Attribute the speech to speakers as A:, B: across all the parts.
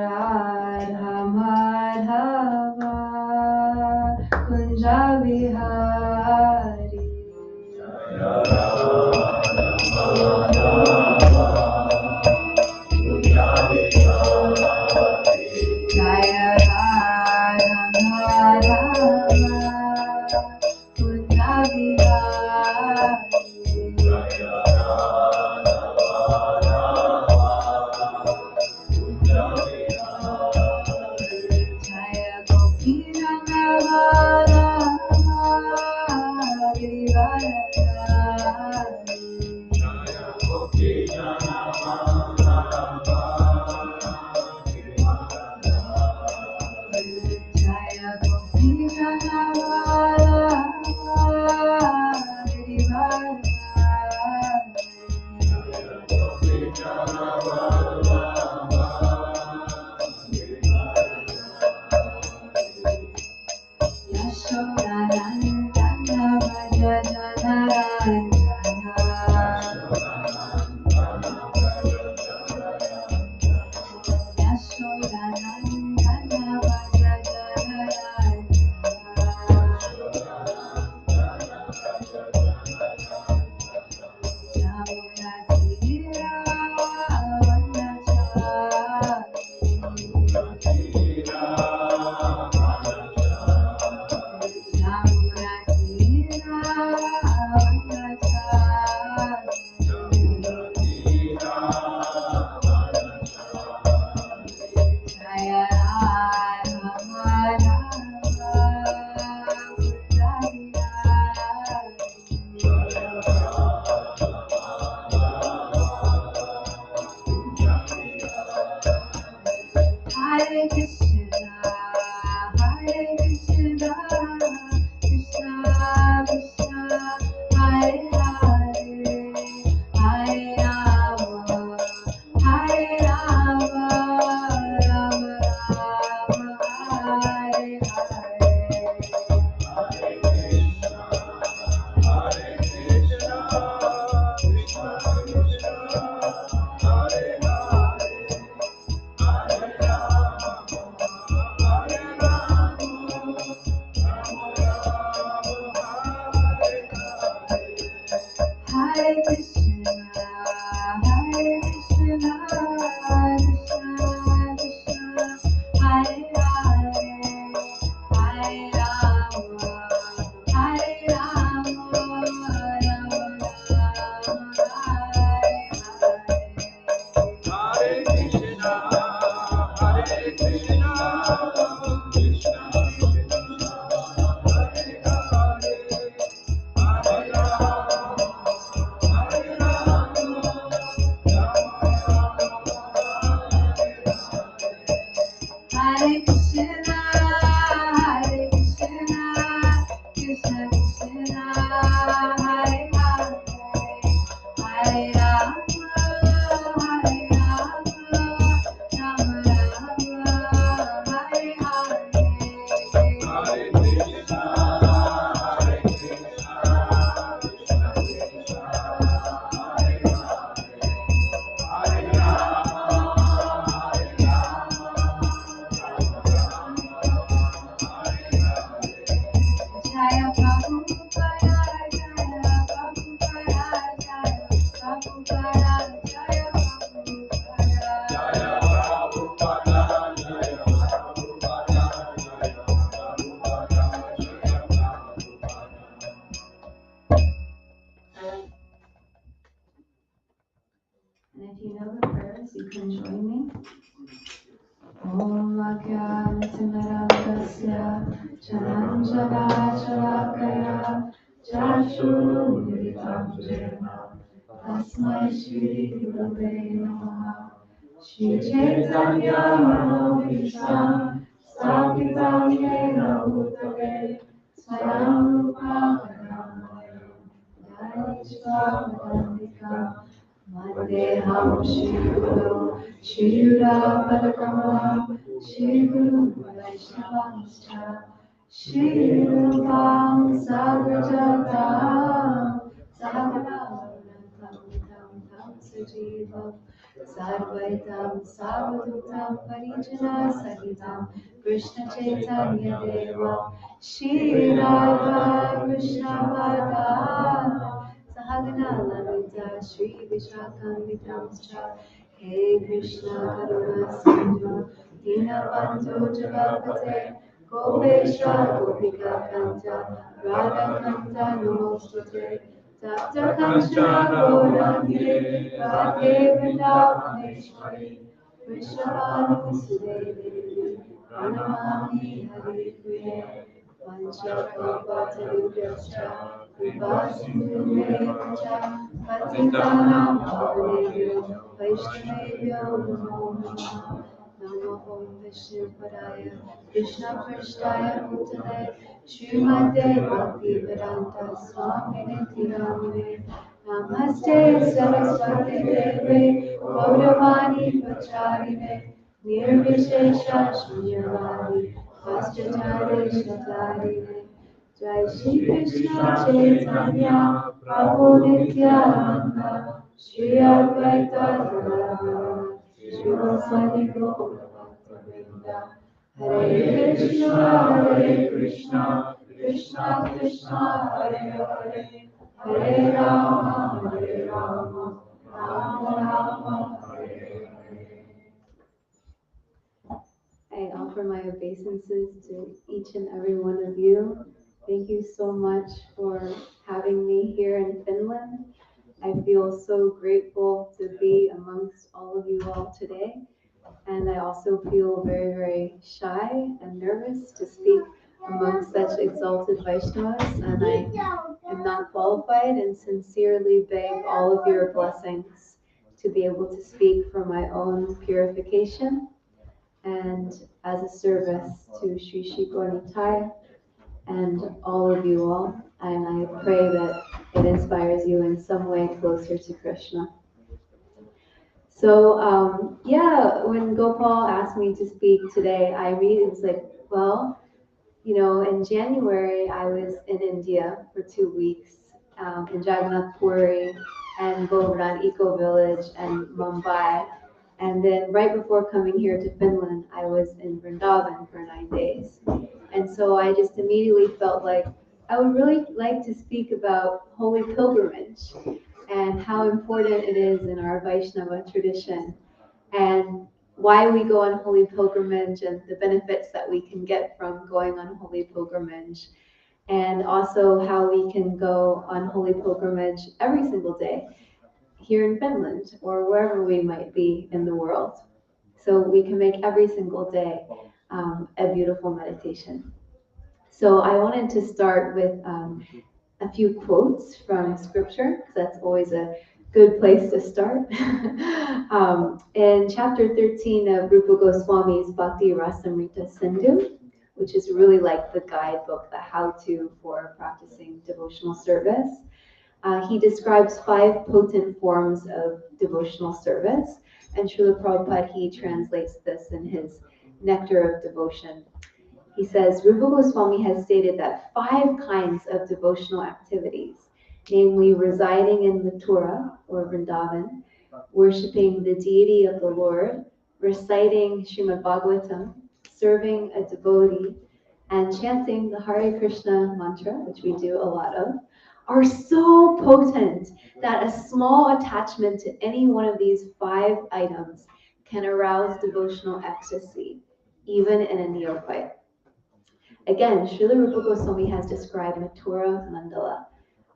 A: Radha Madhava Kunja Vihari Jaya Radha Madhava Kunja Vihari Jaya Gopi Rangavara Jaya Gopi Rangavara Yashodanandana Bhaja Janaranjana Yashodanandana Bhaja Janaranjana Yamuna Tira Vanachari Yamuna Tira Vanachari Jaya Radha Madhava Kunja Hare Krishna, Hare Krishna, Krishna Krishna, Hare Hare, Hare Rama, Hare Rama, Rama Rama, Hare Hare Krishna, Hare Krishna, Krishna Krishna, Hare Hare, Hare Rama, Hare Rama, Rama Rama, Hare Hare Krishna, Hare Krishna, Krishna Krishna, Hare Hare, Hare Rama, Hare Rama, Rama Rama, Hare Jaya Prabhupada, Jaya Prabhupada, Jaya Prabhupada, Jaya And if you know the prayers, you can join me. Om Agyanatimarandasya Chananjana Chalakaya Chashurumiritam Jena Tasmai Shri Gurave Namaha Shri Chaitanya Mahavishnam Sthapitam Yena Bhutale Swayam Rupa Kadamaya Dharishvamandikam Vandeham Shri Guru Shri Yudapadakamalam Shri Guru Vaishnavamscha Shri Rupam Sagrajatam Sahagana Tam Sajivam Sarvaitam Savadutam Parijana Sahitam Krishna Chaitanya Deva Shri Radha Krishna Pada Sahagana Lalita Shri Vishakamitamscha He Krishna Karuna Sindhu Dinabandhu Jagapate Gopesha Gopika Kanta Radha Kanta Namostute Tapta Kanchana Gaurangire Radhe Vrindavaneshwari Vrishabhanu Sudevi Pranamami Hari Priye Panchakalpatarubhyascha Vipasindhu Cha Patitanam Pavanebhyo Vaishnavebhyo Namo Namaha Namo Om Vishnu Padaya Krishna Prashtaya Bhutale Srimate Bhakti Vedanta Swami Nityanamane Namaste Saraswati Deve Gauravani Pacharine Nirvishesha Shunyavadi Vaschatare Shatarine Jai Shri Krishna Chaitanya Prabhu Nityananda Shri Advaita Gadadhara Shivasadi Gaurabhakta Hare Krishna, Krishna Krishna, Hare Hare, Hare Rama, Rama Rama, Hare Hare. I offer my obeisances to each and every one of you. Thank you so much for having me here in Finland. I feel so grateful to be amongst all of you all today. And I also feel very, very shy and nervous to speak among such exalted Vaishnavas, and I am not qualified and sincerely beg all of your blessings to be able to speak for my own purification and as a service to Sri Sri Gornitai and all of you all. And I pray that it inspires you in some way closer to Krishna. So yeah, when Gopal asked me to speak today, I really was like, well, in January I was in India for 2 weeks in Jagannath Puri and Govardhan Eco Village and Mumbai. And then right before coming here to Finland, I was in Vrindavan for 9 days. And so I just immediately felt like I would really like to speak about holy pilgrimage and how important it is in our Vaishnava tradition, and why we go on holy pilgrimage and the benefits that we can get from going on holy pilgrimage, and also how we can go on holy pilgrimage every single day here in Finland or wherever we might be in the world. So we can make every single day a beautiful meditation. So I wanted to start with a few quotes from scripture, because that's always a good place to start. In chapter 13 of Rupa Goswami's Bhakti Rasamrita Sindhu, which is really like the guidebook, the how-to for practicing devotional service, he describes 5 potent forms of devotional service, and Srila Prabhupada, he translates this in his Nectar of Devotion. He says, Rupa Goswami has stated that 5 kinds of devotional activities, namely residing in Mathura or Vrindavan, worshipping the deity of the Lord, reciting Srimad Bhagavatam, serving a devotee, and chanting the Hare Krishna mantra, which we do a lot of, are so potent that a small attachment to any one of these 5 items can arouse devotional ecstasy, even in a neophyte. Again, Srila Rupa Goswami has described Mathura Mandala.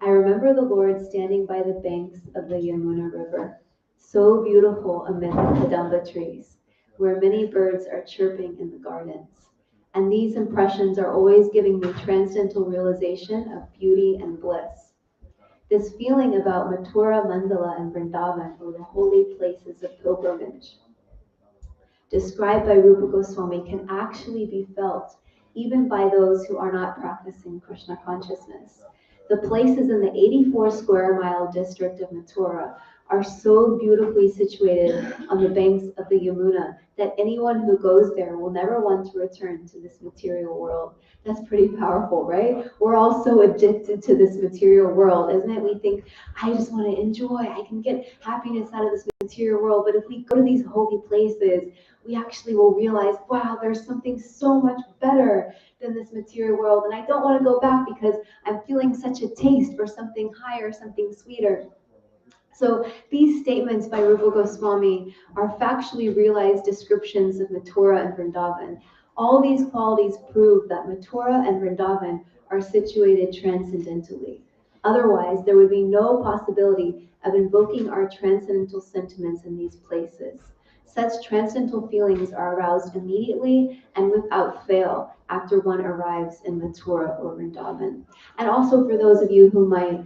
A: I remember the Lord standing by the banks of the Yamuna River, so beautiful amid the kadamba trees, where many birds are chirping in the gardens. And these impressions are always giving me transcendental realization of beauty and bliss. This feeling about Mathura Mandala and Vrindavan, or the holy places of pilgrimage, described by Rupa Goswami, can actually be felt even by those who are not practicing Krishna consciousness. The places in the 84 square mile district of Mathura are so beautifully situated on the banks of the Yamuna that anyone who goes there will never want to return to this material world. That's pretty powerful, right? We're all so addicted to this material world, isn't it? We think, I just want to enjoy, I can get happiness out of this material world. But if we go to these holy places, we actually will realize, wow, there's something so much better than this material world. And I don't want to go back because I'm feeling such a taste for something higher, something sweeter. So these statements by Rupa Goswami are factually realized descriptions of Mathura and Vrindavan. All these qualities prove that Mathura and Vrindavan are situated transcendentally. Otherwise, there would be no possibility of invoking our transcendental sentiments in these places. Such transcendental feelings are aroused immediately and without fail after one arrives in Mathura or Vrindavan. And also for those of you who might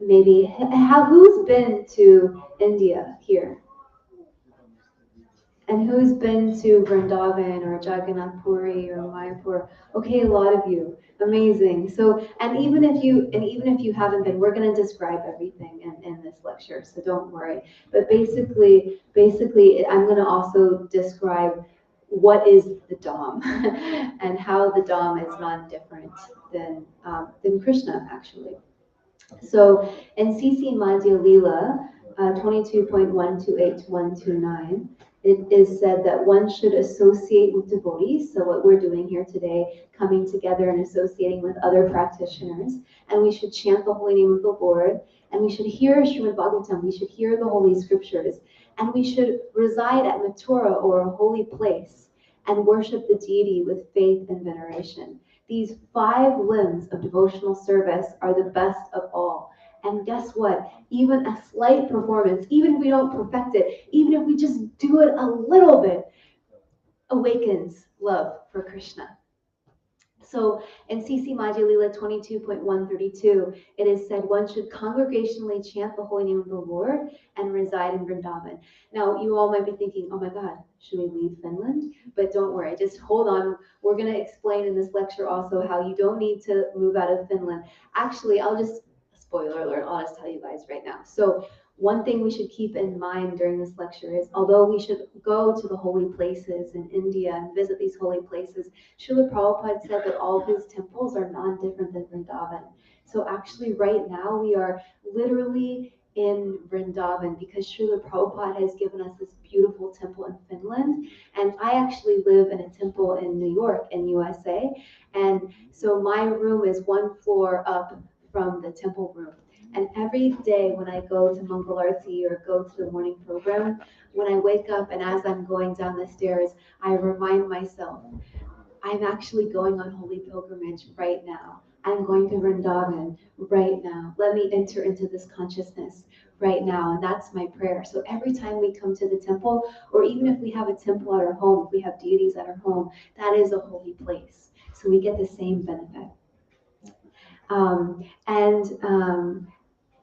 A: maybe who's been to India here? And who's been to Vrindavan or Jagannath Puri or Mayapur? Okay, a lot of you. Amazing. So, and even if you haven't been, we're going to describe everything in this lecture, so don't worry. But basically, I'm going to also describe what is the Dham and how the Dham is not different than Krishna, actually. So in CC Madhya Lila 22.128-129, it is said that one should associate with devotees. So what we're doing here today, coming together and associating with other practitioners, and we should chant the holy name of the Lord, and we should hear Srimad Bhagavatam, we should hear the holy scriptures, and we should reside at Mathura or a holy place and worship the deity with faith and veneration. These 5 limbs of devotional service are the best of all. And guess what? Even a slight performance, even if we don't perfect it, even if we just do it a little bit, awakens love for Krishna. So in CC Madhya Lila 22.132, it is said one should congregationally chant the holy name of the Lord and reside in Vrindavan. Now, you all might be thinking, oh my God, should we leave Finland? But don't worry, just hold on. We're going to explain in this lecture also how you don't need to move out of Finland. Actually, spoiler alert, I'll just tell you guys right now. So one thing we should keep in mind during this lecture is, although we should go to the holy places in India and visit these holy places, Srila Prabhupada said that all of his temples are non-different than Vrindavan. So actually right now we are literally in Vrindavan because Srila Prabhupada has given us this beautiful temple in Finland. And I actually live in a temple in New York in USA. And so my room is 1 floor up from the temple room. And every day when I go to Mangalarti or go to the morning program, when I wake up and as I'm going down the stairs, I remind myself, I'm actually going on holy pilgrimage right now. I'm going to Vrindavan right now. Let me enter into this consciousness right now. And that's my prayer. So every time we come to the temple, or even if we have a temple at our home, if we have deities at our home, that is a holy place. So we get the same benefit.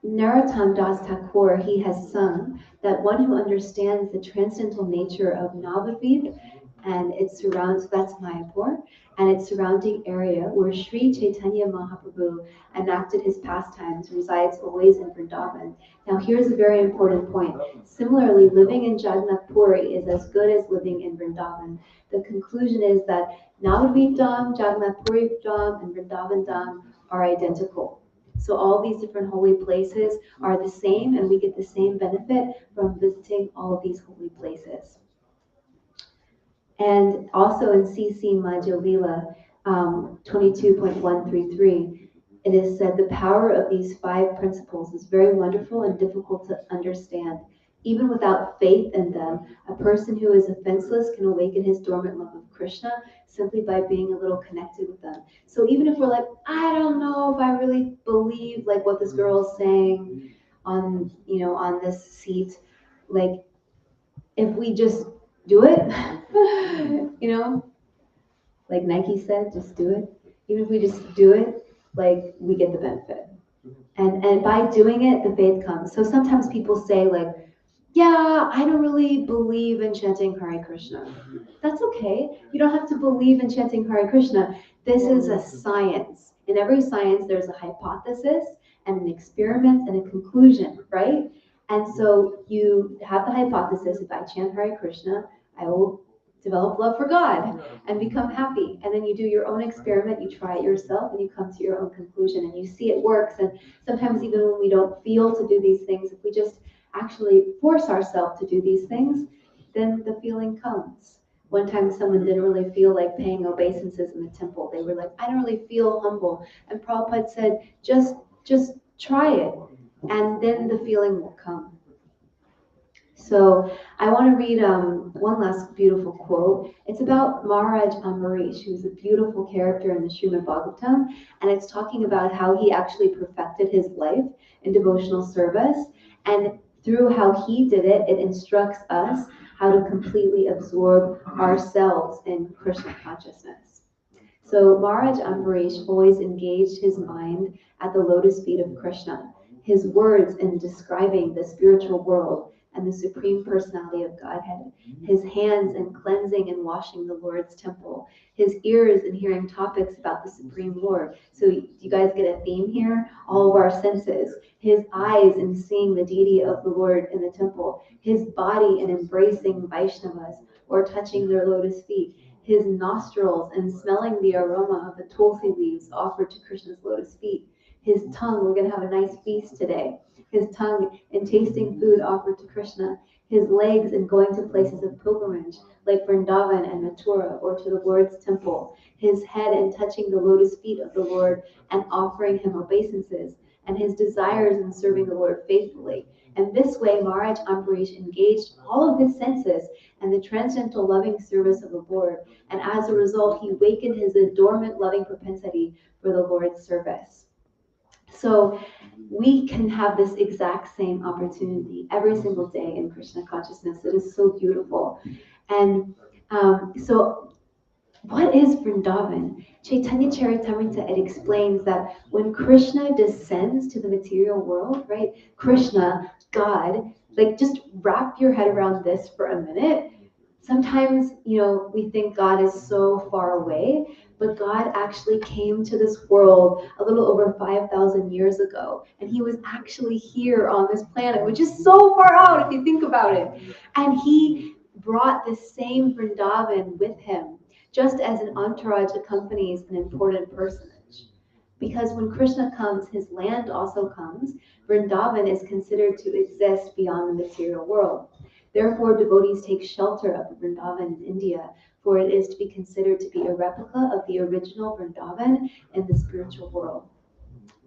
A: Narottam Das Thakur, he has sung that one who understands the transcendental nature of Navadvip and its surrounds, that's Mayapur, and its surrounding area where Sri Chaitanya Mahaprabhu enacted his pastimes resides always in Vrindavan. Now here's a very important point. Similarly, living in Jagannath Puri is as good as living in Vrindavan. The conclusion is that Navadvip Dham, Jagannath Puri Dham, and Vrindavan Dham are identical. So all these different holy places are the same, and we get the same benefit from visiting all of these holy places. And also in CC Madhya Lila 22.133, it is said the power of these 5 principles is very wonderful and difficult to understand. Even without faith in them, a person who is offenseless can awaken his dormant love of Krishna simply by being a little connected with them. So even if we're like, I don't know if I really believe like what this girl is saying on this seat, like if we just do it, like Nike said, just do it. Even if we just do it, like we get the benefit. And by doing it, the faith comes. So sometimes people say like, yeah, I don't really believe in chanting Hare Krishna. That's okay. You don't have to believe in chanting Hare Krishna. This is a science. In every science, there's a hypothesis and an experiment and a conclusion, right? And so you have the hypothesis, if I chant Hare Krishna, I will develop love for God and become happy. And then you do your own experiment, you try it yourself, and you come to your own conclusion, and you see it works. And sometimes even when we don't feel to do these things, if we just actually force ourselves to do these things, then the feeling comes. One time someone didn't really feel like paying obeisances in the temple. They were like, I don't really feel humble. And Prabhupada said, just try it, and then the feeling will come. So I want to read one last beautiful quote. It's about Maharaj Ambarish, who's a beautiful character in the Srimad Bhagavatam, and it's talking about how he actually perfected his life in devotional service. And through how he did it, it instructs us how to completely absorb ourselves in Krishna consciousness. So Maharaj Ambarish always engaged his mind at the lotus feet of Krishna. His words in describing the spiritual world and the Supreme Personality of Godhead, his hands in cleansing and washing the Lord's temple, his ears in hearing topics about the Supreme Lord. So you guys get a theme here? All of our senses. His eyes in seeing the deity of the Lord in the temple, his body in embracing Vaishnavas or touching their lotus feet, his nostrils and smelling the aroma of the tulsi leaves offered to Krishna's lotus feet, his tongue, we're going to have a nice feast today, his tongue in tasting food offered to Krishna, his legs in going to places of pilgrimage like Vrindavan and Mathura or to the Lord's temple, his head in touching the lotus feet of the Lord and offering him obeisances, and his desires in serving the Lord faithfully. And this way, Maharaj Ambarish engaged all of his senses and the transcendental loving service of the Lord, and as a result, he wakened his dormant loving propensity for the Lord's service. So we can have this exact same opportunity every single day in Krishna consciousness. It is so beautiful. And so what is Vrindavan? Chaitanya Charitamrita, it explains that when Krishna descends to the material world, right? Krishna, God, like just wrap your head around this for a minute. Sometimes, we think God is so far away, but God actually came to this world a little over 5,000 years ago, and he was actually here on this planet, which is so far out if you think about it. And he brought this same Vrindavan with him, just as an entourage accompanies an important personage. Because when Krishna comes, his land also comes. Vrindavan is considered to exist beyond the material world. Therefore, devotees take shelter of the Vrindavan in India, for it is to be considered to be a replica of the original Vrindavan in the spiritual world.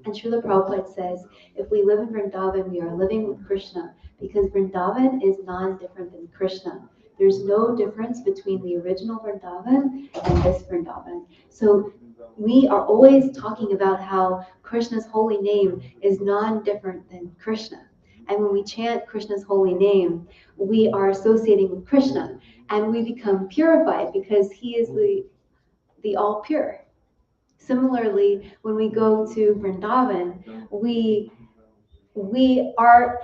A: And Srila Prabhupada says, if we live in Vrindavan, we are living with Krishna, because Vrindavan is non-different than Krishna. There's no difference between the original Vrindavan and this Vrindavan. So we are always talking about how Krishna's holy name is non-different than Krishna. And when we chant Krishna's holy name, we are associating with Krishna, and we become purified because he is the all pure. Similarly, when we go to Vrindavan, we are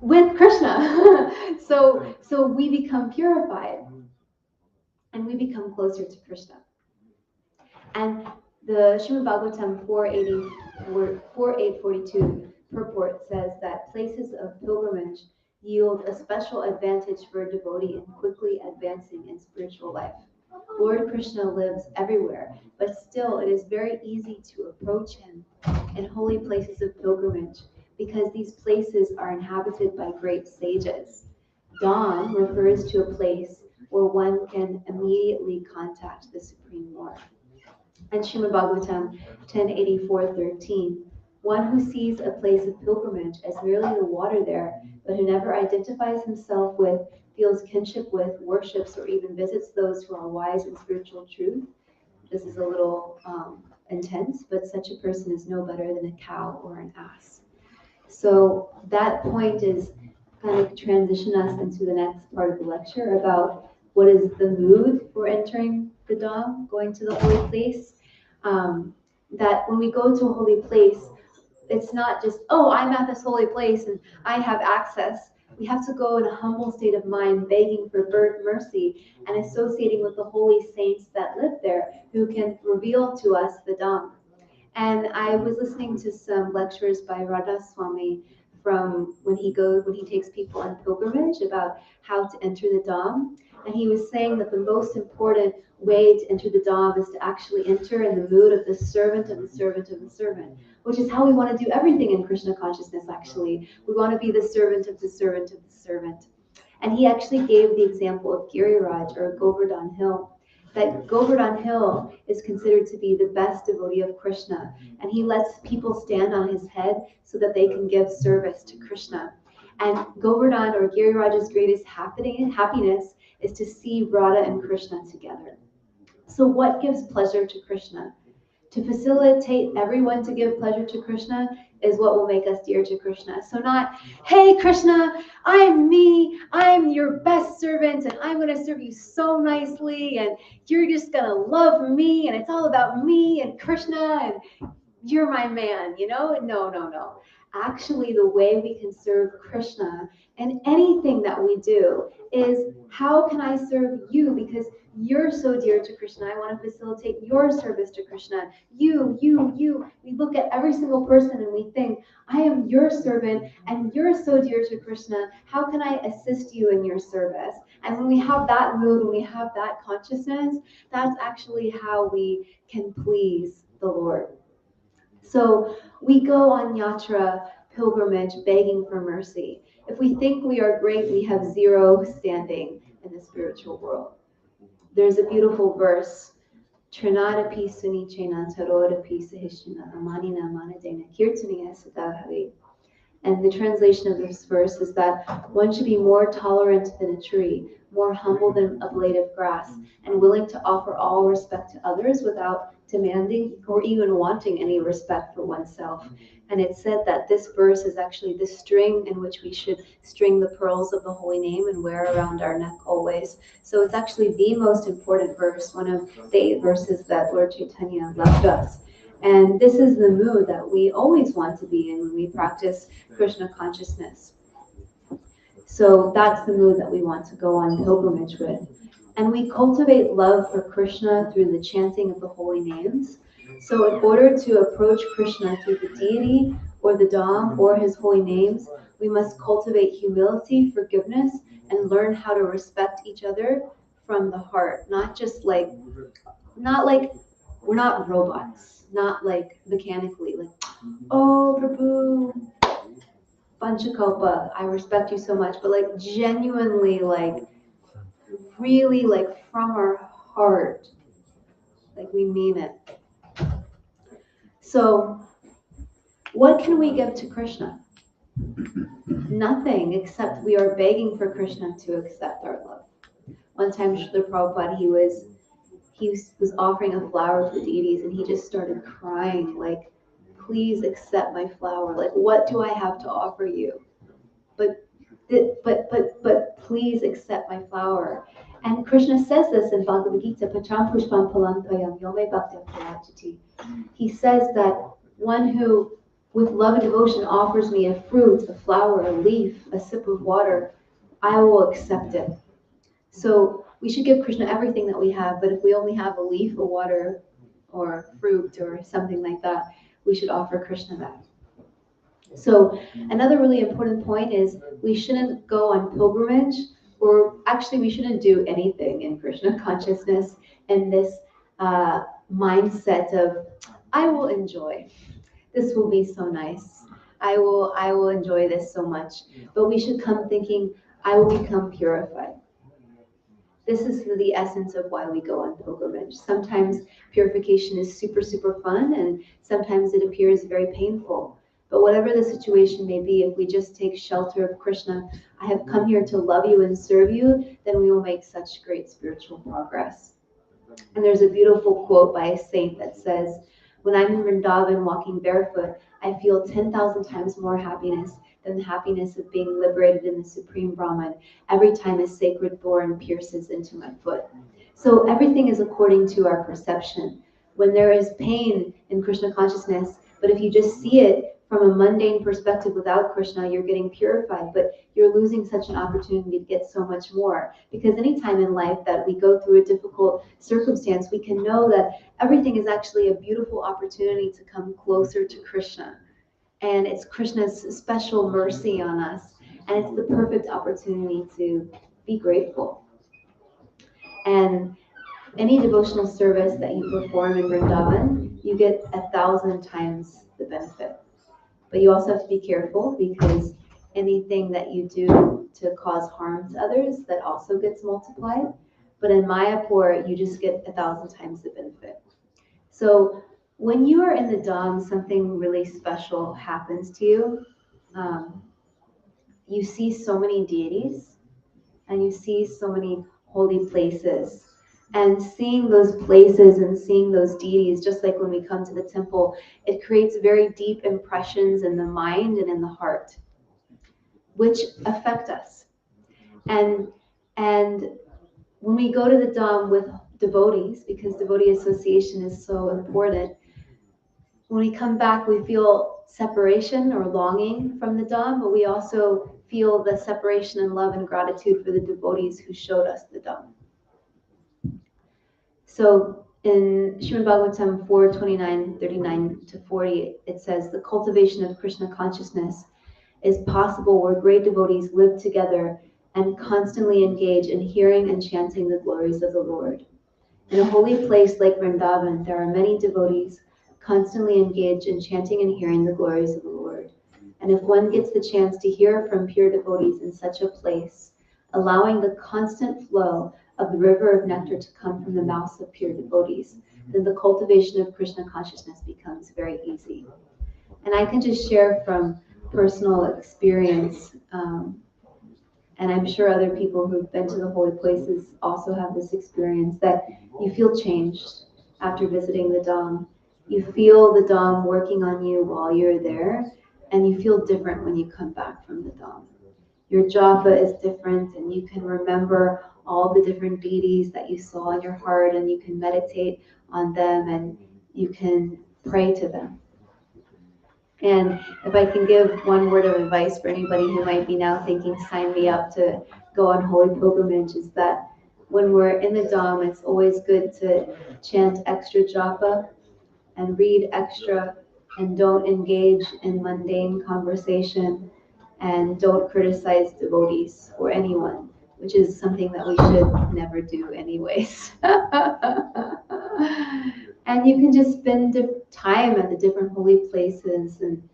A: with Krishna. so we become purified and we become closer to Krishna. And the Srimad Bhagavatam 4.842 purport says that places of pilgrimage yield a special advantage for a devotee in quickly advancing in spiritual life. Lord Krishna lives everywhere, but still it is very easy to approach him in holy places of pilgrimage because these places are inhabited by great sages. Dham refers to a place where one can immediately contact the Supreme Lord. And Srimad Bhagavatam 1084:13, one who sees a place of pilgrimage as merely the water there, but who never identifies himself with, feels kinship with, worships, or even visits those who are wise in spiritual truth. This is a little intense, but such a person is no better than a cow or an ass. So that point is kind of transition us into the next part of the lecture about what is the mood for entering the Dham, going to the holy place. That when we go to a holy place, it's not just, oh, I'm at this holy place and I have access. We have to go in a humble state of mind, begging for mercy and associating with the holy saints that live there who can reveal to us the Dham. And I was listening to some lectures by Radha Swami from when he takes people on pilgrimage about how to enter the Dham. And he was saying that the most important way to enter the Dham is to actually enter in the mood of the servant of the servant of the servant, which is how we want to do everything in Krishna consciousness, actually. We want to be the servant of the servant of the servant. And he actually gave the example of Giriraj, or Govardhan Hill, that Govardhan Hill is considered to be the best devotee of Krishna. And he lets people stand on his head so that they can give service to Krishna. And Govardhan, or Giriraj's greatest happiness is to see Radha and Krishna together. So what gives pleasure to Krishna? To facilitate everyone to give pleasure to Krishna is what will make us dear to Krishna. So not, hey Krishna, I'm me, I'm your best servant, and I'm going to serve you so nicely, and you're just going to love me, and it's all about me and Krishna, and you're my man, No. Actually, the way we can serve Krishna in anything that we do is, how can I serve you? Because you're so dear to Krishna. I want to facilitate your service to Krishna. You. We look at every single person and we think, I am your servant and you're so dear to Krishna. How can I assist you in your service? And when we have that mood, when we have that consciousness, that's actually how we can please the Lord. So we go on yatra, pilgrimage, begging for mercy. If we think we are great, we have zero standing in the spiritual world. There's a beautiful verse, Trinadapi Sunichena Tarodapi Sahishina Amanina Manadena Kirtaniya Sadahari. And the translation of this verse is that one should be more tolerant than a tree, more humble than a blade of grass, and willing to offer all respect to others without demanding or even wanting any respect for oneself. And it's said that this verse is actually the string in which we should string the pearls of the holy name and wear around our neck always. So it's actually the most important verse, one of the 8 verses that Lord Chaitanya left us. And this is the mood that we always want to be in when we practice Krishna consciousness. So that's the mood that we want to go on pilgrimage with. And we cultivate love for Krishna through the chanting of the holy names. So in order to approach Krishna through the deity or the Dham or his holy names, we must cultivate humility, forgiveness, and learn how to respect each other from the heart. Not like we're not robots, not like mechanically, like, oh, Prabhu, Panchakalpa, I respect you so much, but like genuinely, like really, like from our heart, like we mean it. So what can we give to Krishna? Nothing, except we are begging for Krishna to accept our love. One time, Srila Prabhupada, he was offering a flower to the deities, and he just started crying, like, please accept my flower. Like, what do I have to offer you? But please accept my flower. And Krishna says this in Bhagavad Gita, Pacham Pushpam Palampayam Yome Bhakti Prayachati. He says that one who with love and devotion offers me a fruit, a flower, a leaf, a sip of water, I will accept it. So we should give Krishna everything that we have, but if we only have a leaf, a water, or fruit, or something like that, we should offer Krishna that. So another really important point is we shouldn't go on pilgrimage, or actually we shouldn't do anything in Krishna consciousness in this mindset of, I will enjoy. This will be so nice. I will enjoy this so much. But we should come thinking, I will become purified. This is the essence of why we go on pilgrimage. Sometimes purification is super, super fun, and sometimes it appears very painful. But whatever the situation may be, if we just take shelter of Krishna, I have come here to love you and serve you, then we will make such great spiritual progress. And there's a beautiful quote by a saint that says, when I'm in Vrindavan walking barefoot, I feel 10,000 times more happiness than the happiness of being liberated in the Supreme Brahman every time a sacred thorn pierces into my foot. So everything is according to our perception. When there is pain in Krishna consciousness, but if you just see it from a mundane perspective without Krishna, you're getting purified, but you're losing such an opportunity to get so much more. Because anytime in life that we go through a difficult circumstance, we can know that everything is actually a beautiful opportunity to come closer to Krishna. And it's Krishna's special mercy on us. And it's the perfect opportunity to be grateful. And any devotional service that you perform in Vrindavan, you get 1,000 times the benefit. But you also have to be careful, because anything that you do to cause harm to others, that also gets multiplied. But in Mayapur, you just get 1,000 times the benefit. So when you are in the Dham, something really special happens to you. You see so many deities, and you see so many holy places. And seeing those places and seeing those deities, just like when we come to the temple, it creates very deep impressions in the mind and in the heart, which affect us. And when we go to the Dham with devotees, because devotee association is so important, when we come back, we feel separation or longing from the Dham, but we also feel the separation and love and gratitude for the devotees who showed us the Dham. So in Srimad Bhagavatam 4:29, 39 to 40, it says, the cultivation of Krishna consciousness is possible where great devotees live together and constantly engage in hearing and chanting the glories of the Lord. In a holy place like Vrindavan, there are many devotees constantly engaged in chanting and hearing the glories of the Lord. And if one gets the chance to hear from pure devotees in such a place, allowing the constant flow of the river of nectar to come from the mouths of pure devotees, then the cultivation of Krishna consciousness becomes very easy. And I can just share from personal experience, and I'm sure other people who've been to the holy places also have this experience, that you feel changed after visiting the Dham. You feel the Dham working on you while you're there, and you feel different when you come back from the Dham. Your japa is different, and you can remember all the different deities that you saw in your heart, and you can meditate on them, and you can pray to them. And if I can give one word of advice for anybody who might be now thinking, sign me up to go on holy pilgrimage, is that when we're in the Dham, it's always good to chant extra japa and read extra, and don't engage in mundane conversation, and don't criticize devotees or anyone, which is something that we should never do anyways. And you can just spend time at the different holy places and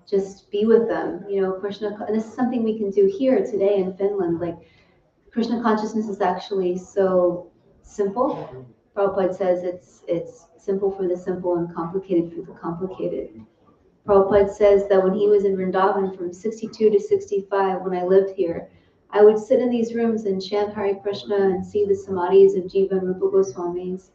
A: just be with them. You know, Krishna, and this is something we can do here today in Finland. Like, Krishna consciousness is actually so simple. Prabhupada says it's simple for the simple and complicated for the complicated. Prabhupada says that when he was in Vrindavan from 62 to 65, when I lived here, I would sit in these rooms and chant Hare Krishna and see the samadhis of Jiva and Rupa Goswamis.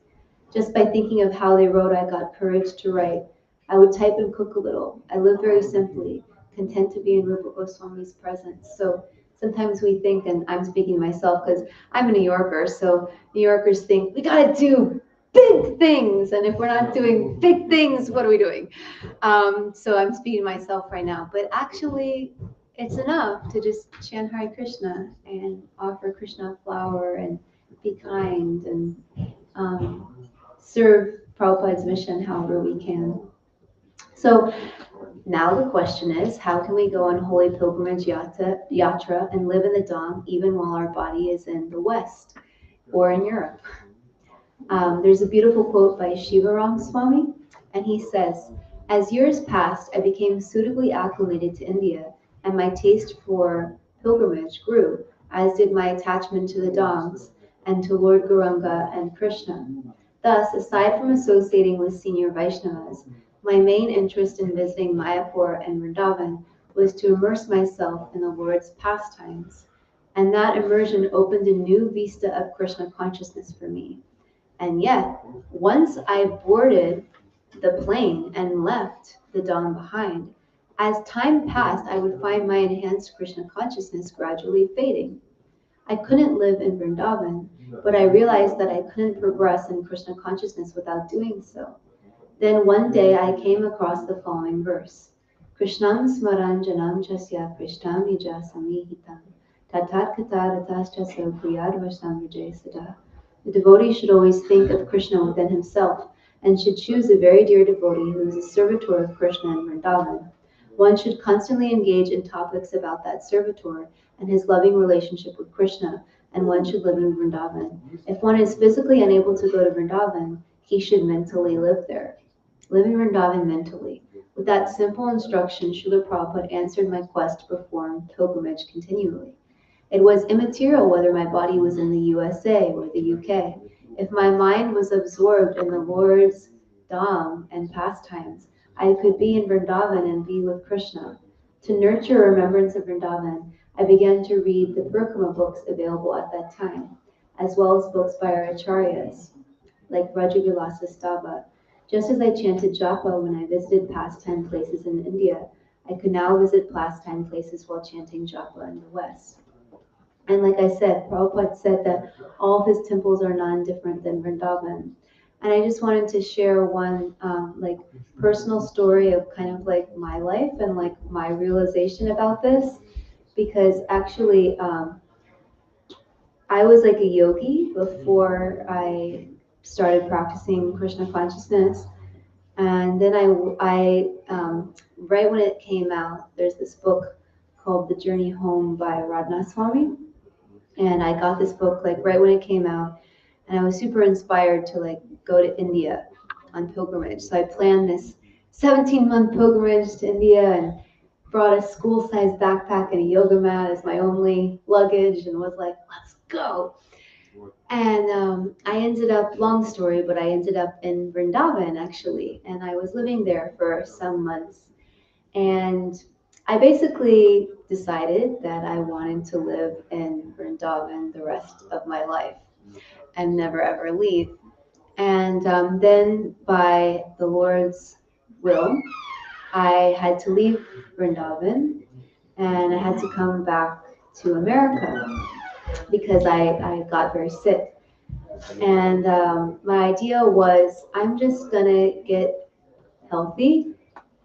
A: Just by thinking of how they wrote, I got courage to write. I would type and cook a little. I lived very simply, content to be in Rupa Goswami's presence. So sometimes we think, and I'm speaking to myself because I'm a New Yorker, so New Yorkers think, we gotta do big things. And if we're not doing big things, what are we doing? So I'm speaking to myself right now. But actually, it's enough to just chant Hare Krishna and offer Krishna a flower and be kind and serve Prabhupada's mission however we can. So now the question is, how can we go on holy pilgrimage yatra and live in the Dham even while our body is in the West or in Europe? There's a beautiful quote by Shivaram Swami, and he says, as years passed, I became suitably acclimated to India, and my taste for pilgrimage grew, as did my attachment to the Dhams and to Lord Gauranga and Krishna. Thus, aside from associating with senior Vaishnavas, my main interest in visiting Mayapur and Vrindavan was to immerse myself in the Lord's pastimes, and that immersion opened a new vista of Krishna consciousness for me. And yet, once I boarded the plane and left the Dham behind, as time passed, I would find my enhanced Krishna consciousness gradually fading. I couldn't live in Vrindavan, but I realized that I couldn't progress in Krishna consciousness without doing so. Then one day I came across the following verse. Krishnam smaran janam chasya krishnam nija samihitam tatat kata ratascha priyad vasam vijay sada. The devotee should always think of Krishna within himself and should choose a very dear devotee who is a servitor of Krishna in Vrindavan. One should constantly engage in topics about that servitor and his loving relationship with Krishna, and one should live in Vrindavan. If one is physically unable to go to Vrindavan, he should mentally live there. Live in Vrindavan mentally. With that simple instruction, Srila Prabhupada answered my quest to perform pilgrimage continually. It was immaterial whether my body was in the USA or the UK. If my mind was absorbed in the Lord's dham and pastimes, I could be in Vrindavan and be with Krishna. To nurture remembrance of Vrindavan, I began to read the Parikrama books available at that time, as well as books by our acharyas, like Rajavilasa Stava. Just as I chanted japa when I visited pastime places in India, I could now visit pastime places while chanting japa in the West. And like I said, Prabhupada said that all of his temples are non-different than Vrindavan. And I just wanted to share one personal story of kind of like my life and like my realization about this, because actually I was like a yogi before I started practicing Krishna consciousness. And then I right when it came out, there's this book called The Journey Home by Radhanath Swami. And I got this book like right when it came out, and I was super inspired to like go to India on pilgrimage. So I planned this 17-month pilgrimage to India and brought a school-sized backpack and a yoga mat as my only luggage and was like, let's go. And I ended up, long story, but I ended up in Vrindavan actually, and I was living there for some months. And I basically decided that I wanted to live in Vrindavan the rest of my life and never ever leave. And then by the Lord's will, I had to leave Vrindavan and I had to come back to America because I got very sick. And my idea was I'm just going to get healthy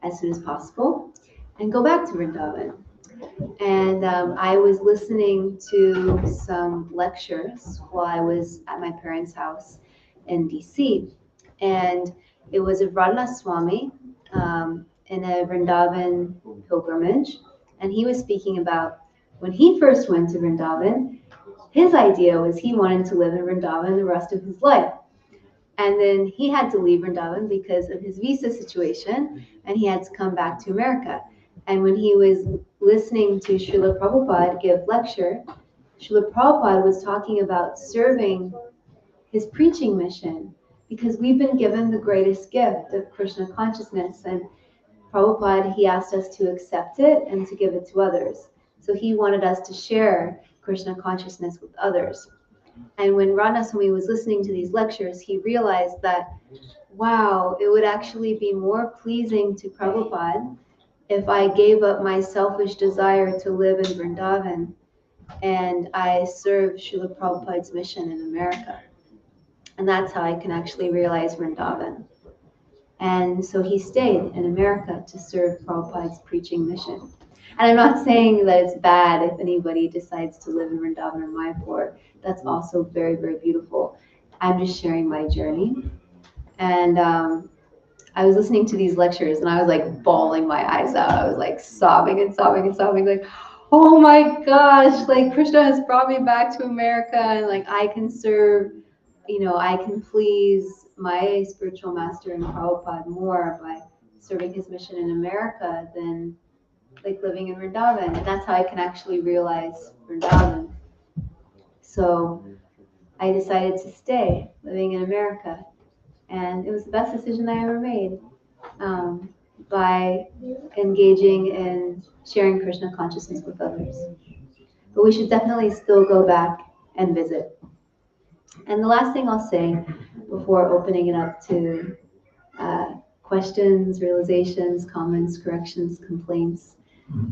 A: as soon as possible and go back to Vrindavan. And I was listening to some lectures while I was at my parents' house in DC. And it was of Radhanath Swami in a Vrindavan pilgrimage. And he was speaking about when he first went to Vrindavan, his idea was he wanted to live in Vrindavan the rest of his life. And then he had to leave Vrindavan because of his visa situation, and he had to come back to America. And when he was listening to Srila Prabhupada give lecture, Srila Prabhupada was talking about serving his preaching mission, because we've been given the greatest gift of Krishna consciousness. And Prabhupada, he asked us to accept it and to give it to others. So he wanted us to share Krishna consciousness with others. And when Radhanath Swami was listening to these lectures, he realized that, wow, it would actually be more pleasing to Prabhupada if I gave up my selfish desire to live in Vrindavan and I served Srila Prabhupada's mission in America. And that's how I can actually realize Vrindavan. And so he stayed in America to serve Prabhupada's preaching mission. And I'm not saying that it's bad if anybody decides to live in Vrindavan or Mayapur. That's also very, very beautiful. I'm just sharing my journey. And I was listening to these lectures and I was like bawling my eyes out. I was like sobbing and sobbing and sobbing, like, oh my gosh, like Krishna has brought me back to America and like I can serve, I can please my spiritual master and Prabhupada more by serving his mission in America than like living in Vrindavan. And that's how I can actually realize Vrindavan. So I decided to stay living in America. And it was the best decision I ever made by engaging in sharing Krishna consciousness with others. But we should definitely still go back and visit. And the last thing I'll say before opening it up to questions, realizations, comments, corrections, complaints,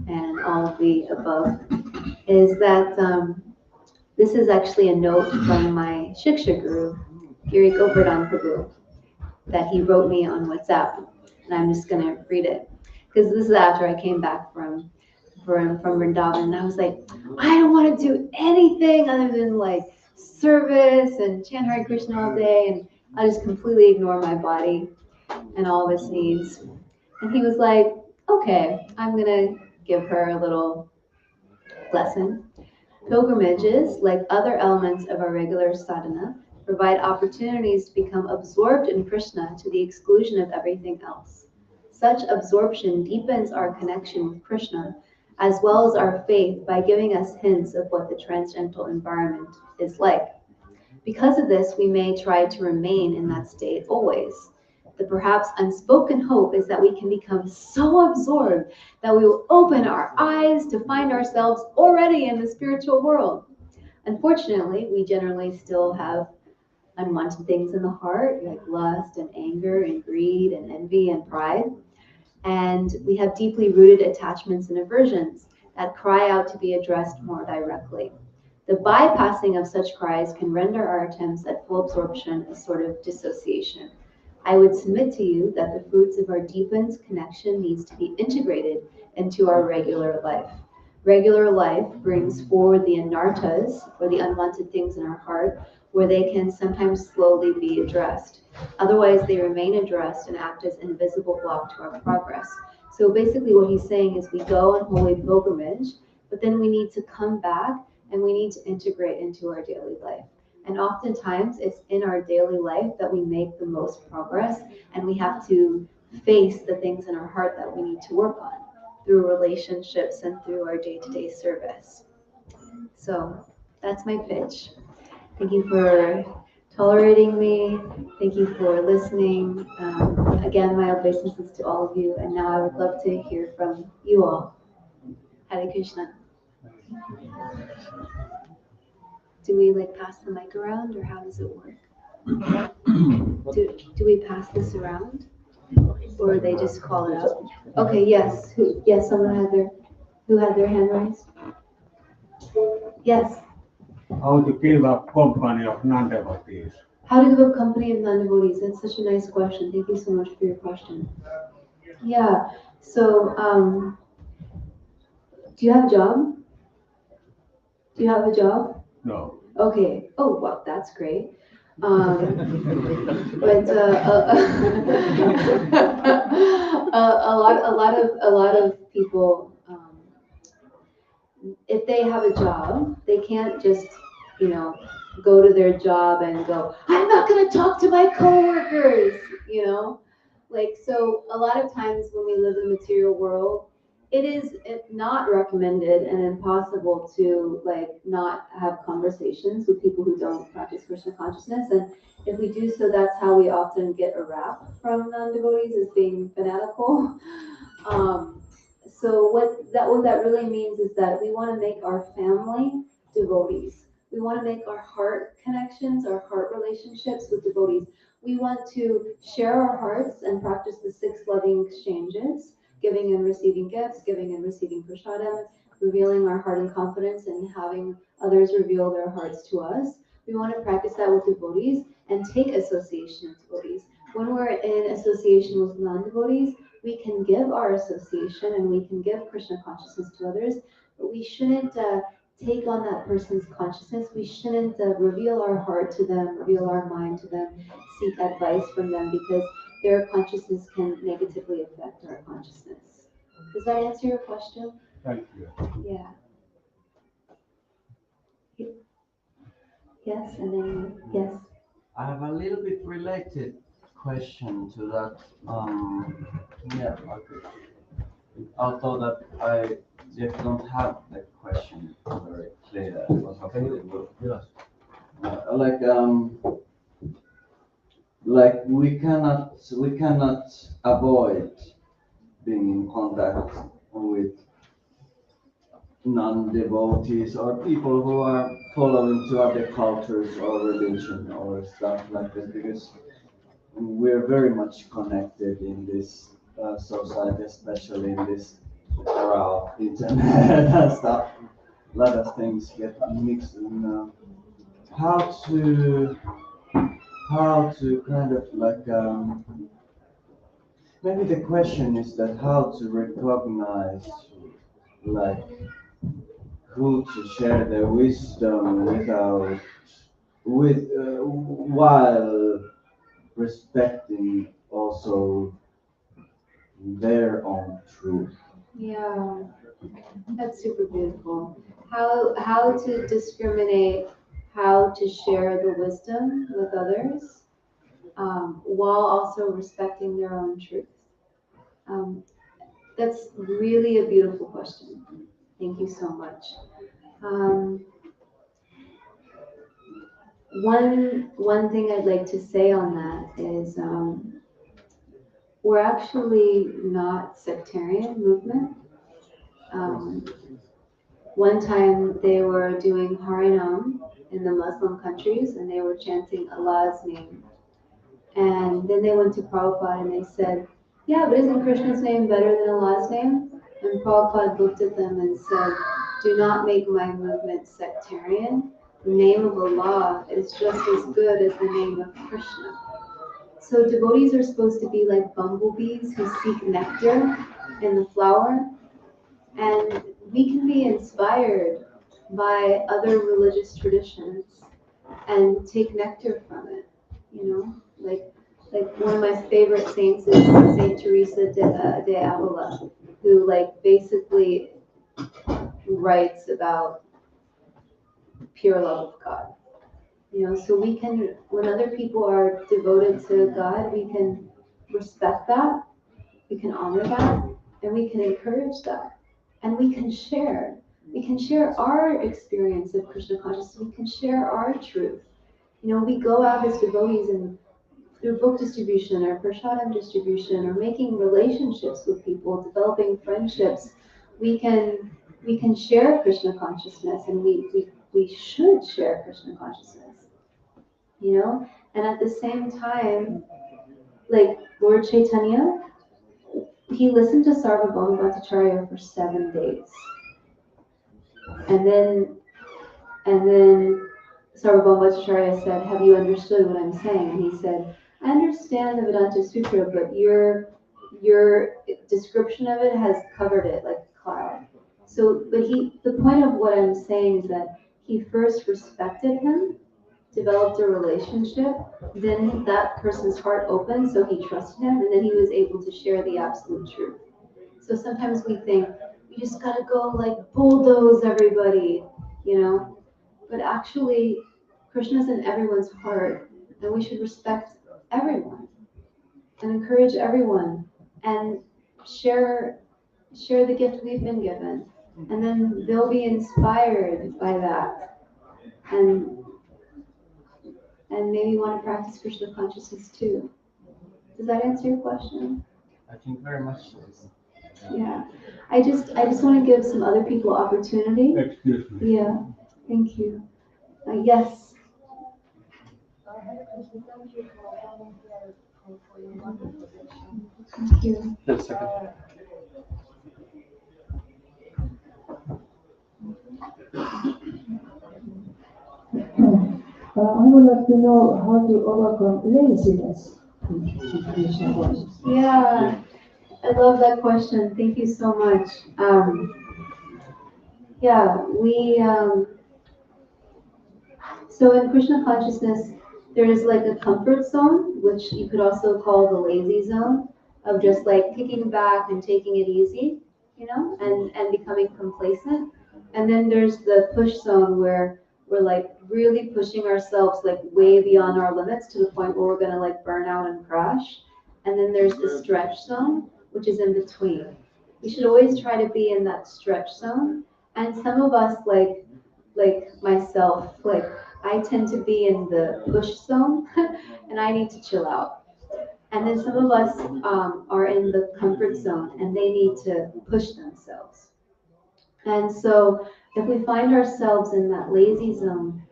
A: and all of the above, is that this is actually a note from my Shiksha Guru, Giri Govardhan Prabhu, that he wrote me on WhatsApp. And I'm just going to read it, because this is after I came back from Vrindavan. And I was like, I don't want to do anything other than like service and chant Hare Krishna all day, and I'll just completely ignore my body and all of its needs. And he was like, Okay, I'm gonna give her a little lesson. Pilgrimages, like other elements of our regular sadhana, provide opportunities to become absorbed in Krishna to the exclusion of everything else. Such absorption deepens our connection with Krishna, as well as our faith by giving us hints of what the transcendental environment is like. Because of this, we may try to remain in that state always. The perhaps unspoken hope is that we can become so absorbed that we will open our eyes to find ourselves already in the spiritual world. Unfortunately, we generally still have unwanted things in the heart, like lust and anger and greed and envy and pride. And we have deeply rooted attachments and aversions that cry out to be addressed more directly. The bypassing of such cries can render our attempts at full absorption a sort of dissociation. I would submit to you that the fruits of our deepened connection needs to be integrated into our regular life. Regular life brings forward the anartas, or the unwanted things in our heart, where they can sometimes slowly be addressed. Otherwise, they remain addressed and act as invisible block to our progress. So basically what he's saying is we go on holy pilgrimage, but then we need to come back and we need to integrate into our daily life. And oftentimes it's in our daily life that we make the most progress, and we have to face the things in our heart that we need to work on through relationships and through our day-to-day service. So that's my pitch. Thank you for tolerating me. Thank you for listening. Again, my obeisances to all of you. And now I would love to hear from you all. Hare Krishna. Do we like pass the mic around, or how does it work? Do we pass this around, or they just call it out? Okay. Yes. Yes. Someone had their hand raised. Yes.
B: How to give up company of non-devotees?
A: How to give up company of non-devotees? That's such a nice question. Thank you so much for your question. Yeah. So, do you have a job? Do you have a job?
B: No.
A: Okay. Oh, well, that's great. But a lot of people, if they have a job, they can't just, you know, go to their job and go, I'm not going to talk to my coworkers, you know? Like, so a lot of times when we live in the material world, it is not recommended and impossible to like not have conversations with people who don't practice Krishna consciousness. And if we do so, that's how we often get a rap from non-devotees as being fanatical. So what that really means is that we want to make our family devotees. We want to make our heart connections, our heart relationships with devotees. We want to share our hearts and practice the 6 loving exchanges, giving and receiving gifts, giving and receiving prasadam, revealing our heart in confidence and having others reveal their hearts to us. We want to practice that with devotees and take association with devotees. When we're in association with non-devotees, we can give our association and we can give Krishna consciousness to others, but we shouldn't take on that person's consciousness. We shouldn't reveal our heart to them, reveal our mind to them, seek advice from them, because their consciousness can negatively affect our consciousness. Does that answer your question?
B: Thank you.
A: Yeah. Yes, and then yes.
C: I have a little bit related question to that. Yeah, okay. Although that I just don't have the question very clear, but hopefully it will.
D: Yes.
C: Like we cannot avoid being in contact with non-devotees or people who are following to other cultures or religion or stuff like that, because we're very much connected in this society, especially in this era of internet and stuff. A lot of things get mixed in. How to kind of like maybe the question is that how to recognize like who to share their wisdom while respecting also their own truth.
A: Yeah, that's super beautiful. How to discriminate, how to share the wisdom with others, while also respecting their own truth. Um, that's really a beautiful question. Thank you so much. Um, one thing I'd like to say on that is we're actually not sectarian movement. Um, One time they were doing Harinam in the Muslim countries and they were chanting Allah's name. And then they went to Prabhupada and they said, yeah, but isn't Krishna's name better than Allah's name? And Prabhupada looked at them and said, do not make my movement sectarian. The name of Allah is just as good as the name of Krishna. So devotees are supposed to be like bumblebees who seek nectar in the flower, and we can be inspired by other religious traditions and take nectar from it. You know, like one of my favorite saints is Saint Teresa de Avila, who like basically writes about pure love of God. You know, so we can, when other people are devoted to God, we can respect that, we can honor that, and we can encourage that, and we can share. We can share our experience of Krishna consciousness. We can share our truth. You know, we go out as devotees and through book distribution or prasadam distribution or making relationships with people, developing friendships, we can share Krishna consciousness, and we should share Krishna consciousness. You know, and at the same time, like Lord Chaitanya, he listened to Sarvabhauma Bhattacharya for 7 days. And then Sarvabhauma Bhattacharya said, have you understood what I'm saying? And he said, I understand the Vedanta Sutra, but your description of it has covered it like a cloud. So, but the point of what I'm saying is that he first respected him, developed a relationship, then that person's heart opened, so he trusted him, and then he was able to share the absolute truth. So sometimes we think we just gotta go like bulldoze everybody, you know, but actually Krishna's in everyone's heart, and we should respect everyone and encourage everyone and share the gift we've been given, and then they'll be inspired by that, and maybe want to practice Krishna consciousness too. Does that answer your question?
C: I think very much so.
A: Yeah. I just want to give some other people opportunity.
B: Excuse me.
A: Yeah. Thank you. Yes. Thank you.
C: Just a second.
D: I would like to know how to overcome laziness in Krishna consciousness.
A: Yeah. I love that question. Thank you so much. Yeah, so in Krishna consciousness, there is like a comfort zone, which you could also call the lazy zone, of just like kicking back and taking it easy, you know, and becoming complacent. And then there's the push zone where we're like really pushing ourselves like way beyond our limits to the point where we're gonna like burn out and crash. And then there's the stretch zone, which is in between. We should always try to be in that stretch zone. And some of us like myself, like I tend to be in the push zone and I need to chill out. And then some of us are in the comfort zone and they need to push themselves. And so if we find ourselves in that lazy zone,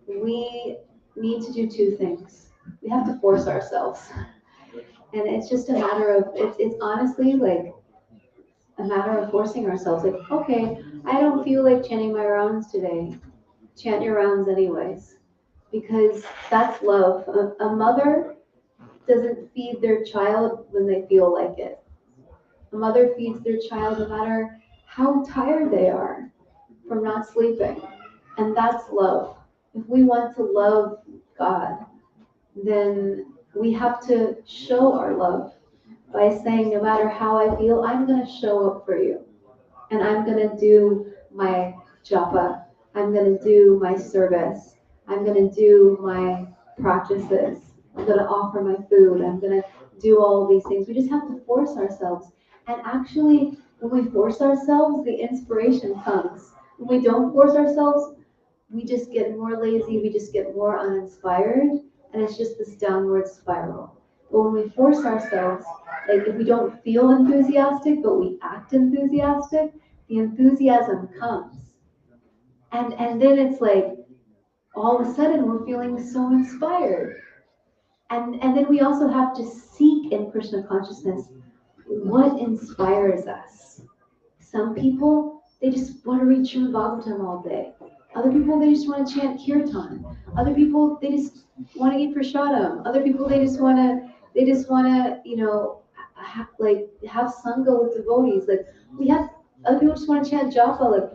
A: we need to do two things. We have to force ourselves. And it's just a matter of, it's honestly like a matter of forcing ourselves. Like, okay, I don't feel like chanting my rounds today. Chant your rounds anyways, because that's love. A mother doesn't feed their child when they feel like it. A mother feeds their child no matter how tired they are from not sleeping. And that's love. If we want to love God, then we have to show our love by saying, no matter how I feel, I'm going to show up for you. And I'm going to do my japa. I'm going to do my service. I'm going to do my practices. I'm going to offer my food. I'm going to do all these things. We just have to force ourselves. And actually, when we force ourselves, the inspiration comes. When we don't force ourselves, we just get more lazy, we just get more uninspired, and it's just this downward spiral. But when we force ourselves, like if we don't feel enthusiastic, but we act enthusiastic, the enthusiasm comes. And then it's like all of a sudden we're feeling so inspired. And then we also have to seek in Krishna consciousness what inspires us. Some people, they just want to read Srimad Bhagavatam all day. Other people, they just want to chant kirtan. Other people, they just want to eat prasadam. Other people, they just want to, have sangha with devotees. Like we have, other people just want to chant japa. Like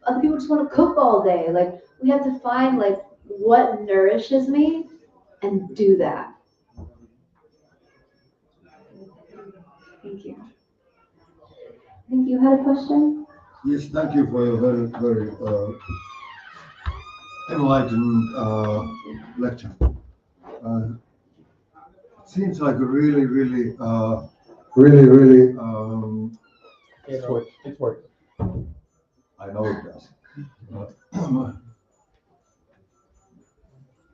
A: other people just want to cook all day. Like we have to find like what nourishes me and do that. Thank you. I think you had a question?
E: Yes, thank you for your very, very enlightened lecture. It seems like a really, really, really,
F: It's working.
E: I know it does.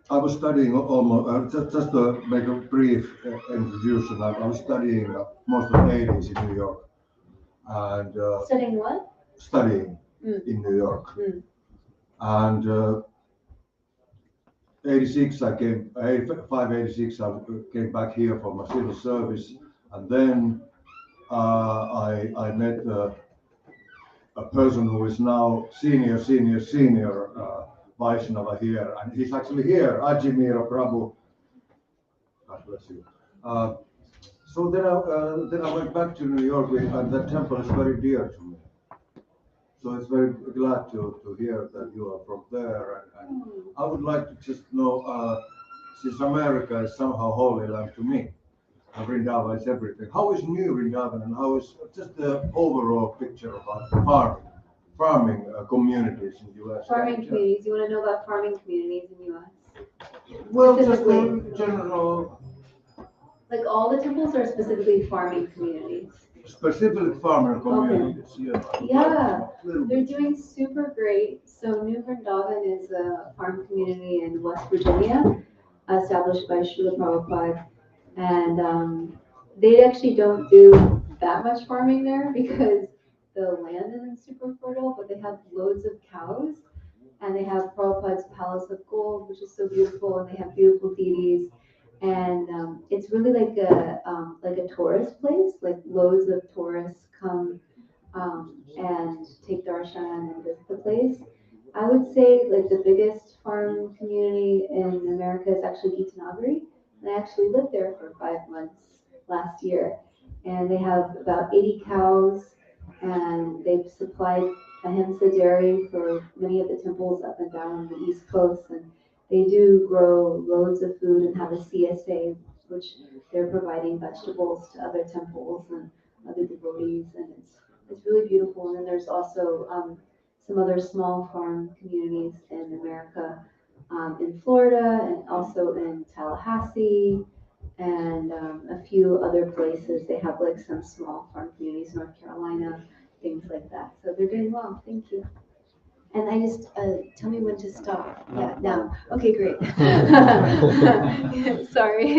E: I was studying almost, just to make a brief introduction, I was studying most of the 80s in New York. And
A: Studying what?
E: studying in New York. And 86, 86, I came back here for my civil service. And then I met a person who is now senior Vaishnava here. And he's actually here, Ajimira Prabhu. God bless you. So then I went back to New York, and that temple is very dear to me. So it's very glad to hear that you are from there. And I would like to just know, since America is somehow holy land to me, and Vrindavan is everything. How is New Vrindavan, and how is just the overall picture about farming communities in the U.S.?
A: Farming communities. You want to know about farming communities in the U.S.?
E: Well, just
A: Specifically.
E: in general.
A: Like all the temples are specifically farming communities.
E: Specific farmer communities,
A: Yeah, they're doing super great. So New Vrindavan is a farm community in West Virginia, established by Srila Prabhupada. And they actually don't do that much farming there because the land isn't super fertile, but they have loads of cows. And they have Prabhupada's Palace of Gold, which is so beautiful, and they have beautiful deities. And it's really like a tourist place. Like loads of tourists come and take darshan and visit the place. I would say like the biggest farm community in America is actually Gitanagari. And I actually lived there for 5 months last year. And they have about 80 cows, and they've supplied ahimsa dairy for many of the temples up and down the East Coast. And they do grow loads of food and have a CSA, which they're providing vegetables to other temples and other devotees, and it's really beautiful. And then there's also some other small farm communities in America, in Florida, and also in Tallahassee, and a few other places. They have like some small farm communities, North Carolina, things like that. So they're doing well. Thank you. And I just, tell me when to stop. Yeah, now. Okay, great. Sorry.